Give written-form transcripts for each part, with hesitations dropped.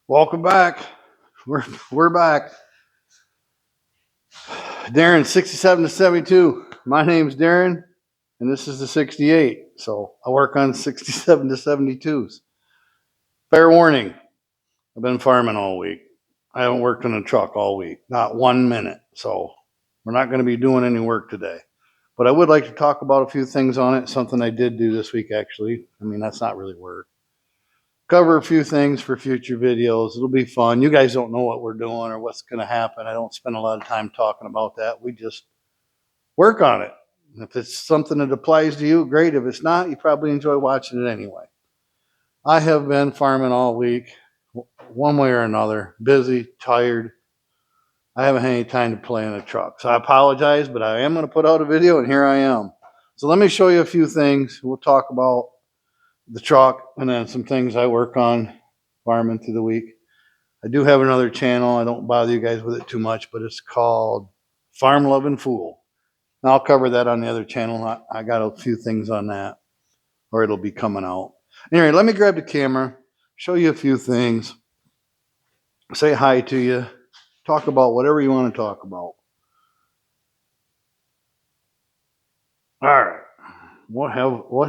Welcome back. We're back. Darren, 67 to 72. My name's Darren, and this is the 68. So I work on 67 to 72s. Fair warning, I've been farming all week. I haven't worked in a truck all week, not 1 minute. So we're not going to be doing any work today. But I would like to talk about a few things on it, something I did do this week, actually. I mean, that's not really work. Cover a few things for future videos. It'll be fun. You guys don't know what we're doing or what's going to happen. I don't spend a lot of time talking about that. We just work on it. If it's something that applies to you, great. If it's not, you probably enjoy watching it anyway. I have been farming all week, one way or another, busy, tired. I haven't had any time to play in a truck. So I apologize, but I am going to put out a video, and here I am. So let me show you a few things. We'll talk about the truck and then some things I work on farming through the week. I do have another channel. I don't bother you guys with it too much, but it's called Farm Loving Fool. And I'll cover that on the other channel. I got a few things on that, or it'll be coming out. Anyway, let me grab the camera, show you a few things, say hi to you, talk about whatever you want to talk about. All right. What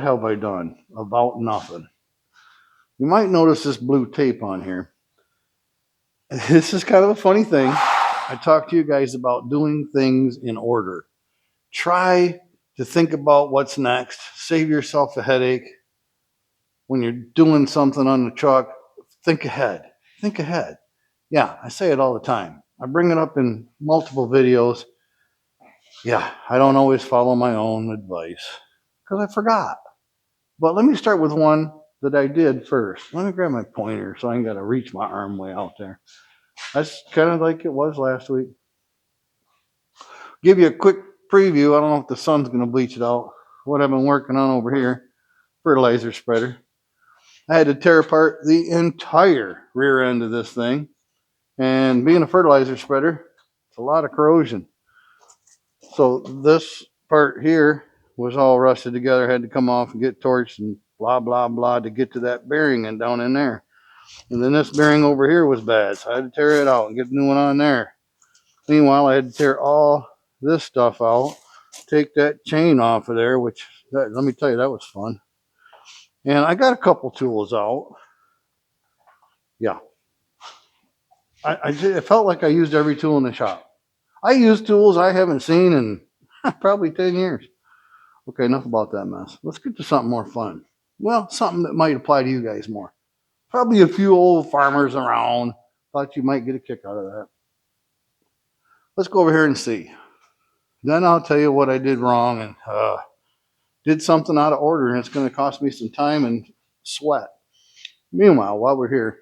have I done? About nothing. You might notice this blue tape on here. This is kind of a funny thing. I talked to you guys about doing things in order. Try to think about what's next. Save yourself a headache. When you're doing something on the truck, think ahead. Think ahead. Yeah, I say it all the time. I bring it up in multiple videos. Yeah, I don't always follow my own advice because I forgot. But let me start with one that I did first. Let me grab my pointer so I ain't got to reach my arm way out there. That's kind of like it was last week. Give you a quick preview. I don't know if the sun's going to bleach it out. What I've been working on over here, fertilizer spreader. I had to tear apart the entire rear end of this thing. And being a fertilizer spreader, it's a lot of corrosion. So this part here was all rusted together, had to come off and get torched and blah, blah, blah to get to that bearing and down in there. And then this bearing over here was bad, so I had to tear it out and get a new one on there. Meanwhile, I had to tear all this stuff out, take that chain off of there, which, let me tell you, that was fun. And I got a couple tools out. Yeah. It felt like I used every tool in the shop. I use tools I haven't seen in probably 10 years. Okay, enough about that mess. Let's get to something more fun. Well, something that might apply to you guys more. Probably a few old farmers around. Thought you might get a kick out of that. Let's go over here and see. Then I'll tell you what I did wrong and did something out of order, and it's going to cost me some time and sweat. Meanwhile, while we're here,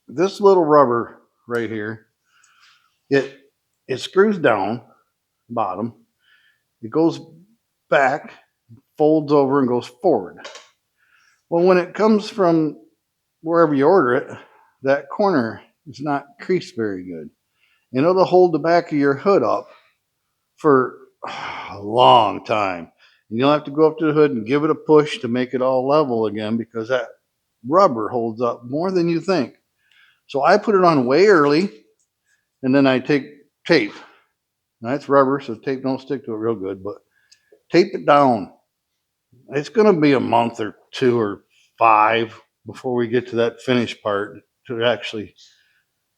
this little rubber right here, it screws down bottom. It goes back, folds over, and goes forward. Well, when it comes from wherever you order it, that corner is not creased very good. And it'll hold the back of your hood up for a long time. And you'll have to go up to the hood and give it a push to make it all level again because that rubber holds up more than you think. So I put it on way early, and then I take tape. Now it's rubber, so tape don't stick to it real good, but tape it down. It's going to be a month or 2 or 5 before we get to that finished part to actually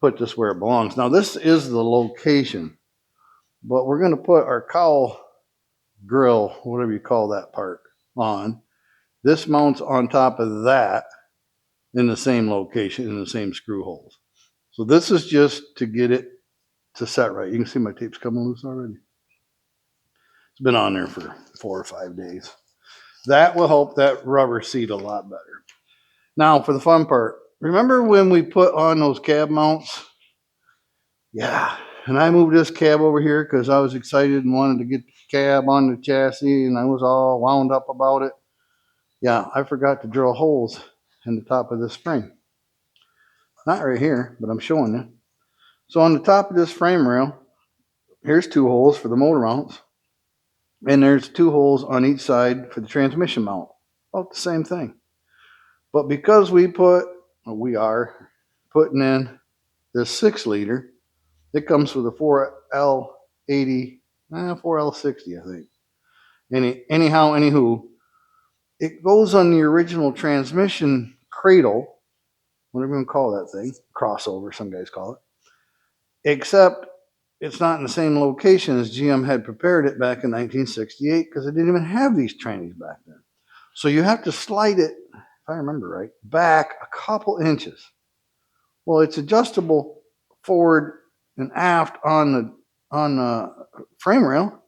put this where it belongs. Now this is the location, but we're going to put our cowl grill, whatever you call that part, on. This mounts on top of that in the same location, in the same screw holes. So this is just to get it to set right. You can see my tape's coming loose already. It's been on there for 4 or 5 days. That will help that rubber seat a lot better. Now for the fun part. Remember when we put on those cab mounts? Yeah. And I moved this cab over here because I was excited and wanted to get the cab on the chassis, and I was all wound up about it. Yeah, I forgot to drill holes in the top of this frame. Not right here, but I'm showing you. So on the top of this frame rail, here's 2 holes for the motor mounts. And there's 2 holes on each side for the transmission mount. About the same thing. But because we are putting in this 6 liter. It comes with a 4L80, 4L60, I think. Anywho, it goes on the original transmission cradle, whatever you want to call that thing, crossover, some guys call it, except it's not in the same location as GM had prepared it back in 1968 because they didn't even have these trannies back then. So you have to slide it, if I remember right, back a couple inches. Well, it's adjustable forward and aft on the frame rail.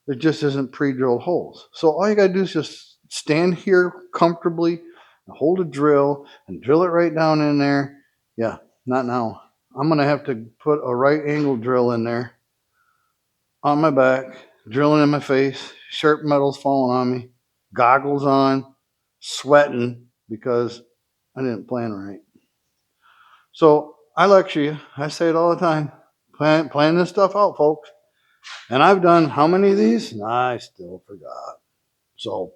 There just isn't pre-drilled holes. So all you got to do is just stand here comfortably and hold a drill and drill it right down in there. Yeah, not now. I'm going to have to put a right angle drill in there on my back, drilling in my face, sharp metals falling on me, goggles on, sweating because I didn't plan right. So I lecture you. I say it all the time. Plan this stuff out, folks. And I've done how many of these? I still forgot. So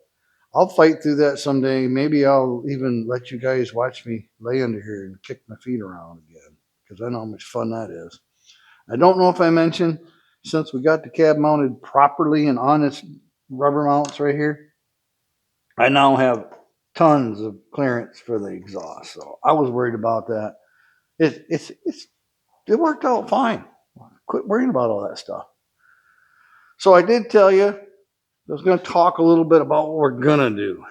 I'll fight through that someday. Maybe I'll even let you guys watch me lay under here and kick my feet around again because I know how much fun that is. I don't know if I mentioned, since we got the cab mounted properly and on its rubber mounts right here, I now have tons of clearance for the exhaust. So I was worried about that. It worked out fine. Quit worrying about all that stuff. So I did tell you I was going to talk a little bit about what we're going to do.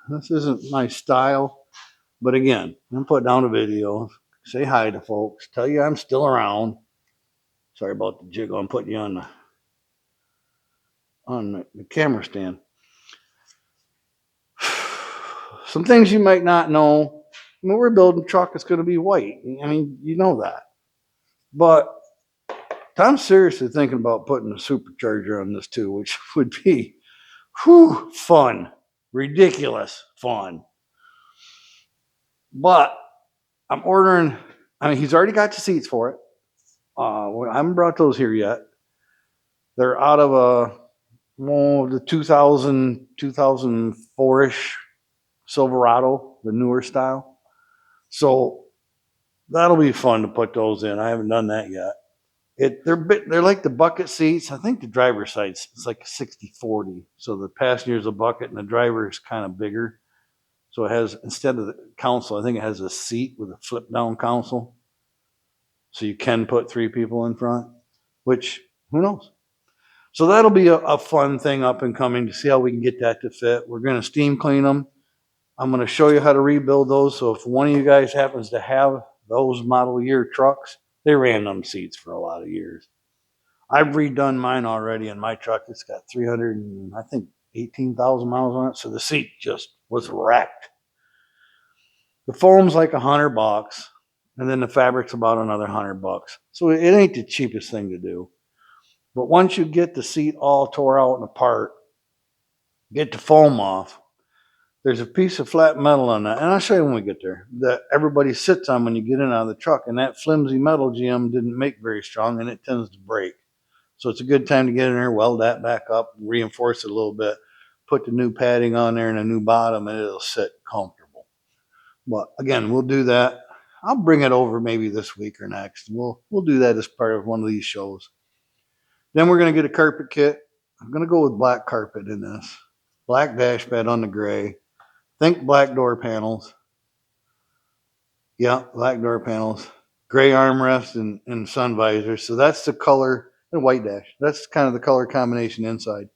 This isn't my style, but again, I'm going to put down a video, say hi to folks, tell you I'm still around. Sorry about the jiggle. I'm putting you on the camera stand. Some things you might not know. When we're building a truck, it's going to be white. I mean, you know that. But I'm seriously thinking about putting a supercharger on this too, which would be fun. Ridiculous fun. But I'm ordering, he's already got the seats for it. I haven't brought those here yet. They're out of the 2004-ish Silverado, the newer style. So that'll be fun to put those in. I haven't done that yet. They're like the bucket seats. I think the driver's side it's like a 60-40. So the passenger's a bucket and the driver is kind of bigger. So it has, instead of the console, I think it has a seat with a flip down console. So you can put 3 people in front, which who knows? So that'll be a fun thing up and coming to see how we can get that to fit. We're going to steam clean them. I'm going to show you how to rebuild those. So if one of you guys happens to have those model year trucks, they ran them seats for a lot of years. I've redone mine already in my truck. It's got 18,000 miles on it. So the seat just was wrecked. The foam's like $100, and then the fabric's about another $100. So it ain't the cheapest thing to do. But once you get the seat all tore out and apart, get the foam off, there's a piece of flat metal on that, and I'll show you when we get there, that everybody sits on when you get in out of the truck, and that flimsy metal GM didn't make very strong, and it tends to break. So it's a good time to get in there, weld that back up, reinforce it a little bit, put the new padding on there and a new bottom, and it'll sit comfortable. But again, we'll do that. I'll bring it over maybe this week or next. We'll do that as part of one of these shows. Then we're going to get a carpet kit. I'm going to go with black carpet in this. Black dash bed on the gray. Think black door panels. Yeah, black door panels. Gray armrests and sun visors. So that's the color, and white dash. That's kind of the color combination inside.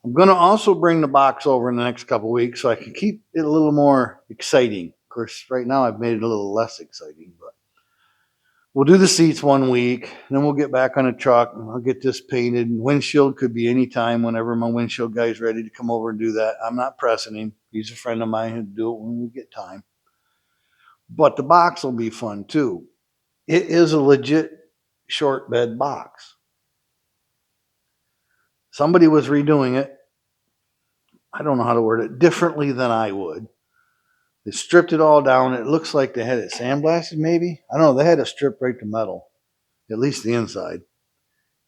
I'm going to also bring the box over in the next couple of weeks so I can keep it a little more exciting. Of course, right now I've made it a little less exciting, but we'll do the seats 1 week, then we'll get back on a truck, and I'll get this painted. Windshield could be any time, whenever my windshield guy's ready to come over and do that. I'm not pressing him. He's a friend of mine who'll do it when we get time. But the box will be fun too. It is a legit short bed box. Somebody was redoing it. I don't know how to word it differently than I would. They stripped it all down. It looks like they had it sandblasted maybe. I don't know. They had to strip right to metal, at least the inside.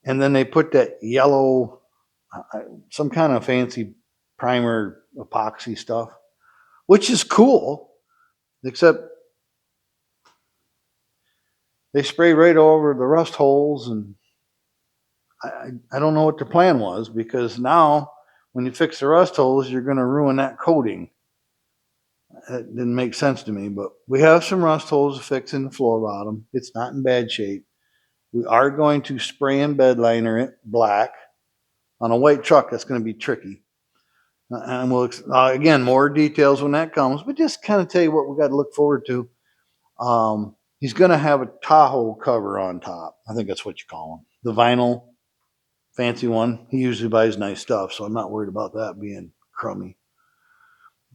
And then they put that yellow, some kind of fancy primer epoxy stuff, which is cool, except They sprayed right over the rust holes, and I don't know what their plan was, because now when you fix the rust holes, you're going to ruin that coating. It didn't make sense to me, but we have some rust holes to fix in the floor bottom. It's not in bad shape. We are going to spray and bed liner it black. On a white truck, that's going to be tricky. And we'll, again, more details when that comes, but just kind of tell you what we got to look forward to. He's going to have a Tahoe cover on top. I think that's what you call them. The vinyl fancy one. He usually buys nice stuff, so I'm not worried about that being crummy.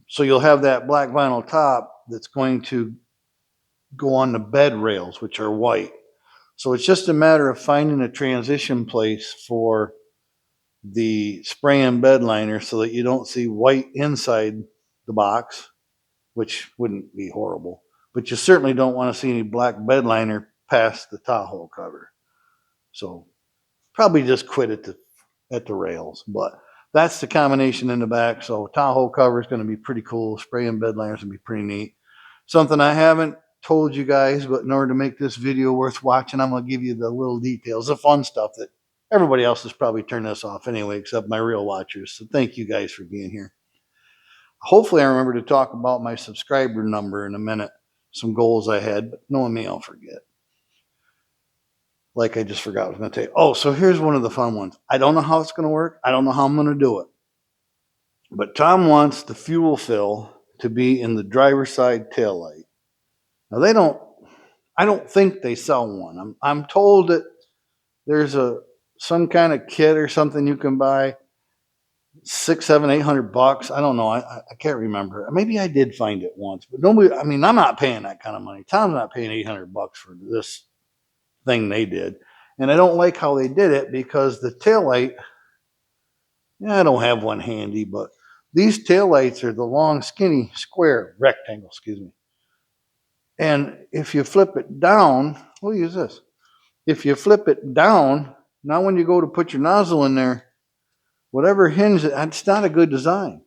So you'll have that black vinyl top that's going to go on the bed rails, which are white. So it's just a matter of finding a transition place for the spray and bed liner so that you don't see white inside the box, which wouldn't be horrible. But you certainly don't want to see any black bed liner past the Tahoe cover. So probably just quit at the rails. But that's the combination in the back. So Tahoe cover is going to be pretty cool. Spray and bed liner is going to be pretty neat. Something I haven't told you guys, but in order to make this video worth watching, I'm going to give you the little details, the fun stuff that everybody else has probably turned this off anyway, except my real watchers. So thank you guys for being here. Hopefully I remember to talk about my subscriber number in a minute, some goals I had, but knowing me, I'll forget. Like I just forgot I was going to tell you. Oh, so here's one of the fun ones. I don't know how it's going to work. I don't know how I'm going to do it. But Tom wants the fuel fill to be in the driver's side tail light. Now I don't think they sell one. I'm told that there's some kind of kit or something you can buy, $600, $700, $800. I don't know. I can't remember. Maybe I did find it once, but nobody. I mean, I'm not paying that kind of money. Tom's not paying $800 for this thing they did, and I don't like how they did it because the taillight. Yeah, I don't have one handy, but these taillights are the long, skinny, square rectangle. Excuse me. And if you flip it down, we'll use this. If you flip it down, now when you go to put your nozzle in there, whatever hinge, it's not a good design.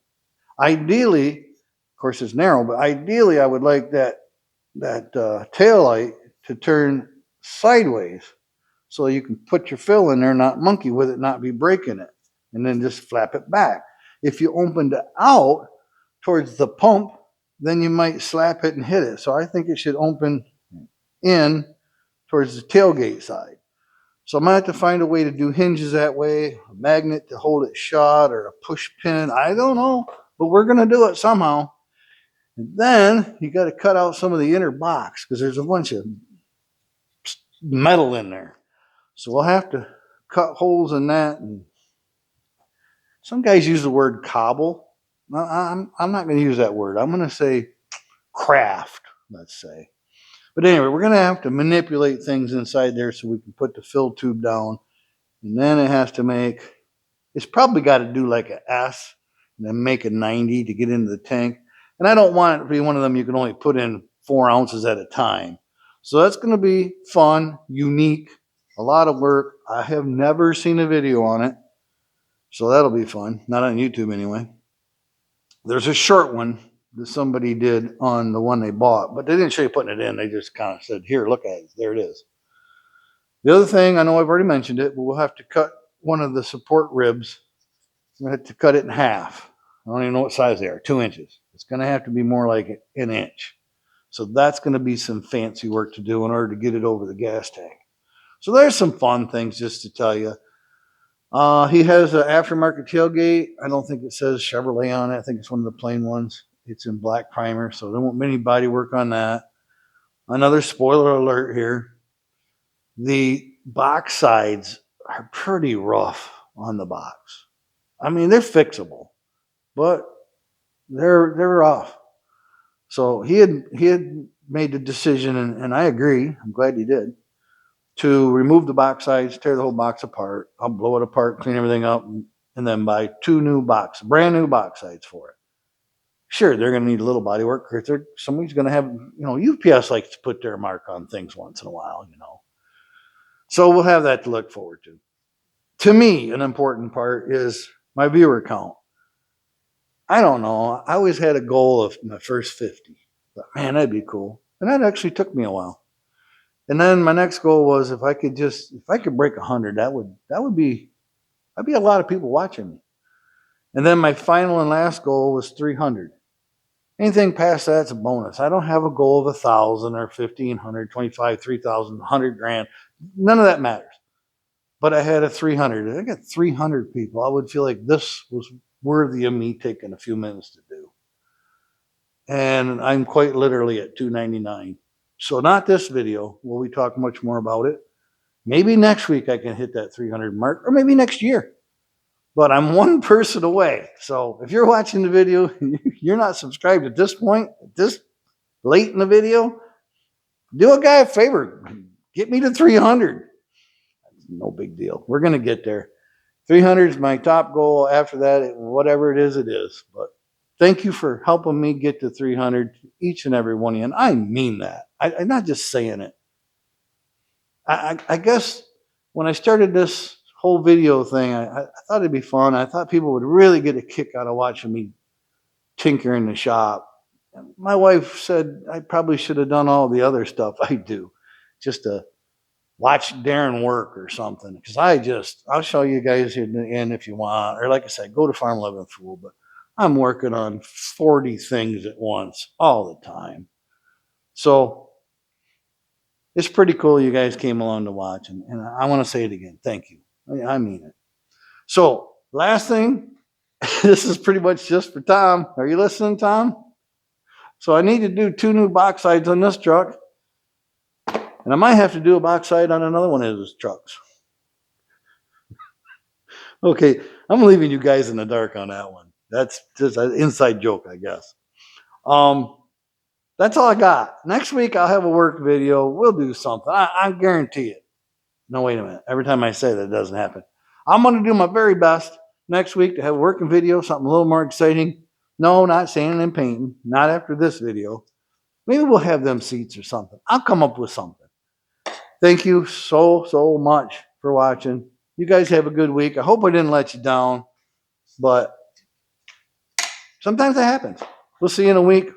Ideally, of course it's narrow, but ideally I would like that tail light to turn sideways so you can put your fill in there, not monkey with it, not be breaking it, and then just flap it back. If you opened it out towards the pump, then you might slap it and hit it. So I think it should open in towards the tailgate side. So I'm going to have to find a way to do hinges that way, a magnet to hold it shut, or a push pin. I don't know, but we're going to do it somehow. And then you got to cut out some of the inner box because there's a bunch of metal in there. So we'll have to cut holes in that. And some guys use the word cobble. I'm not going to use that word. I'm going to say craft, let's say. But anyway, we're going to have to manipulate things inside there so we can put the fill tube down. And then it has to make, it's probably got to do like an S and then make a 90 to get into the tank. And I don't want it to be one of them you can only put in 4 ounces at a time. So that's going to be fun, unique, a lot of work. I have never seen a video on it. So that'll be fun. Not on YouTube anyway. There's a short one that somebody did on the one they bought, but they didn't show you putting it in. They just kind of said, here, look at it. There it is. The other thing, I know I've already mentioned it, but we'll have to cut one of the support ribs. We're going to have to cut it in half. I don't even know what size they are, 2 inches. It's going to have to be more like an inch. So that's going to be some fancy work to do in order to get it over the gas tank. So there's some fun things just to tell you. He has an aftermarket tailgate. I don't think it says Chevrolet on it. I think it's one of the plain ones. It's in black primer, so there won't be any body work on that. Another spoiler alert here. The box sides are pretty rough on the box. I mean, they're fixable, but they're rough. So he had made the decision, and I agree. I'm glad he did, to remove the box sides, tear the whole box apart. I'll blow it apart, clean everything up, and then buy brand new box sides for it. Sure, they're going to need a little body work because somebody's going to have, UPS likes to put their mark on things once in a while, So we'll have that to look forward to. To me, an important part is my viewer count. I don't know. I always had a goal of my first 50. But man, that'd be cool. And that actually took me a while. And then my next goal was if I could break 100, that'd be a lot of people watching me. And then my final and last goal was 300. Anything past that's a bonus. I don't have a goal of 1,000 or 1,500, 25, 3,000, 100 grand. None of that matters. But I had a 300. I got 300 people. I would feel like this was worthy of me taking a few minutes to do. And I'm quite literally at 299. So not this video. Will we talk much more about it? Maybe next week I can hit that 300 mark, or maybe next year. But I'm one person away. So if you're watching the video, you're not subscribed at this point, this late in the video, do a guy a favor. Get me to 300. No big deal. We're going to get there. 300 is my top goal. After that, whatever it is. But thank you for helping me get to 300, each and every one of you. And I mean that. I'm not just saying it. I guess when I started this whole video thing, I thought it'd be fun. I thought people would really get a kick out of watching me tinker in the shop. My wife said I probably should have done all the other stuff I do just to watch Darren work or something. Because I'll show you guys here in the end if you want. Or like I said, go to Farm Living Fool. But I'm working on 40 things at once all the time. So it's pretty cool you guys came along to watch. And I want to say it again. Thank you. I mean it. So last thing, this is pretty much just for Tom. Are you listening, Tom? So I need to do 2 new box sides on this truck. And I might have to do a box side on another one of his trucks. Okay, I'm leaving you guys in the dark on that one. That's just an inside joke, I guess. That's all I got. Next week I'll have a work video. We'll do something. I guarantee it. No, wait a minute. Every time I say that, it doesn't happen. I'm going to do my very best next week to have a working video, something a little more exciting. No, not sanding and painting. Not after this video. Maybe we'll have them seats or something. I'll come up with something. Thank you so much for watching. You guys have a good week. I hope I didn't let you down, but sometimes that happens. We'll see you in a week.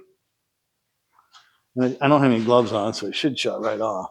I don't have any gloves on, so it should shut right off.